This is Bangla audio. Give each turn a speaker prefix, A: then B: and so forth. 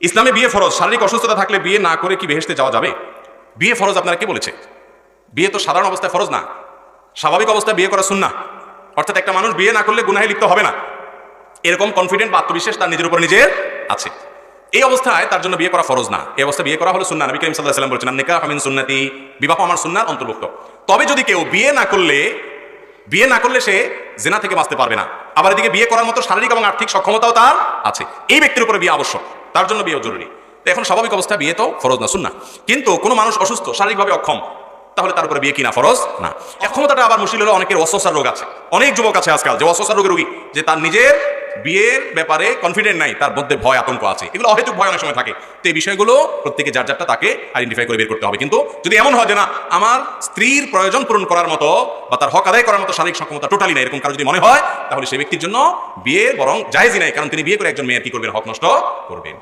A: ইসলামে বিয়ে ফরজ। শারীরিক অসুস্থতা থাকলে বিয়ে না করে কি বেহেশতে যাওয়া যাবে? বিয়ে ফরজ আপনারা কে বলেছে? বিয়ে তো সাধারণ অবস্থায় ফরজ না, স্বাভাবিক অবস্থায় বিয়ে করা সুন্নাহ। অর্থাৎ একটা মানুষ বিয়ে না করলে গুনাহে লিপ্ত হবে না, এরকম কনফিডেন্ট বা আত্মবিশ্বাস তার নিজের উপর নিজের আছে। এই অবস্থায় তার জন্য বিয়ে করা ফরজ না, এই অবস্থায় বিয়ে করা হলো সুন্নাহ। নবী করিম সাল্লাল্লাহু আলাইহি ওয়াসাল্লাম বলেছেন, নিকাহু মিন সুন্নতি, বিবাহ আমার সুন্নাহর অন্তর্ভুক্ত। তবে যদি কেউ বিয়ে না করলে সে জিনা থেকে বাঁচতে পারবে না, আবার এদিকে বিয়ে করার মতো শারীরিক এবং আর্থিক সক্ষমতাও তার আছে, এই ব্যক্তির উপরে বিয়ে আবশ্যক, তার জন্য বিয়ে জরুরি। তো এখন স্বাভাবিক অবস্থায় বিয়ে তো ফরজ না, সুন্নাহ। কিন্তু কোনো মানুষ অসুস্থ, শারীরিকভাবে অক্ষম, তাহলে তার উপরে বিয়ে কিনা ফরজ না। অক্ষমতাটা আবার মুশকিল হলো অনেকের ওয়াসওয়াসার রোগ আছে। অনেক যুবক আছে আজকাল যে ওয়াসওয়াসার রোগের রোগী, যে তার নিজের বিয়ের ব্যাপারে কনফিডেন্ট নাই, তার মধ্যে ভয় আতঙ্ক আছে। এগুলো অহেতুক ভয় অনেক সময় থাকে। তো এই বিষয়গুলো প্রত্যেকে যার যারটা তাকে আইডেন্টিফাই করে বের করতে হবে। কিন্তু যদি এমন হয় যে না, আমার স্ত্রীর প্রয়োজন পূরণ করার মতো বা তার হক আদায় করার মতো শারীরিক সক্ষমতা টোটালি নাই, এরকম কারো যদি মনে হয়, তাহলে সেই ব্যক্তির জন্য বিয়ে বরং জায়েজই নাই, কারণ তিনি বিয়ে করে একজন মেয়ের কি করবেন, হক নষ্ট করবেন।